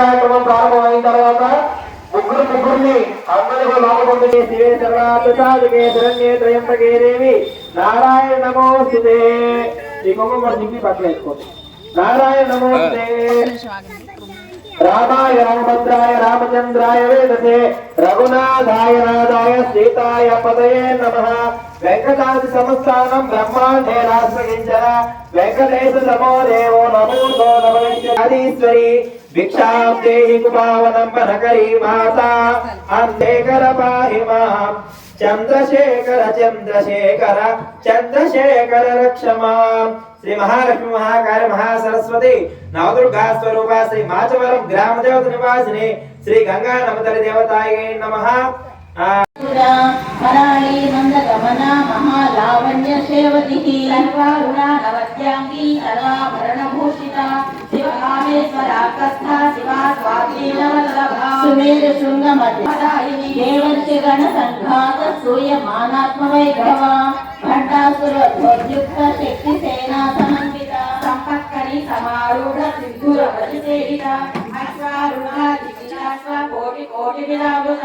కార్యక్రమం ప్రారంభమైన తర్వాత ముగ్గురిని అందరికీ లోపల శివే సర్వాత్మకే శరణ్యే త్రయంబకే దేవి నారాయణ నమోస్తుతే. ఈ కుంకుమ దింపి పక్కన వేసుకోండి. నారాయణ నమోస్తుతే. రామాయ రామభద్రాయ రామచంద్రాయ వేదసే రఘునాథాయ నాథాయ సీతాయ పదయే నమః. వెంకటాద్రి సంస్థానం బ్రహ్మాండే రాష్ట్రకించన వెంకటేశ సమో దేవో నమోతో నమేశ్వరి భిక్షాం దేహి కుపావనం వనకరీ మాతా అంధేకర పాహి మాం. చంద్రశేఖర చంద్రశేఖర చంద్రశేఖర రక్షమాం. శ్రీ మహాలక్ష్మి మహాకాళి మహాసరస్వతి నవదుర్గా స్వరూప శ్రీ మాచవరం గ్రామ దేవత నివాసిని శ్రీ గంగా నమతలి దేవతాయే నమః. మరాళీ మందగమన మహాలావణ్య సేవతికి సర్వారుణ నవద్యాంగి సర్వాభరణ భూషిత శివకామేశ్వరాకస్థ శివా స్వాధీనవల్లభ సుమేర శృంగమధ్యదాయిని దేవర్షి గణ సంఘాత సూయమానాత్మ వైభవ భండాసురోద్యుక్త శక్తి సేనా సమన్విత సంపత్కరి సమారూఢ సిద్ధుర పరిసేవిత అశ్వారూఢ దివ్యాశ్వ కోటి కోటి విరాజుత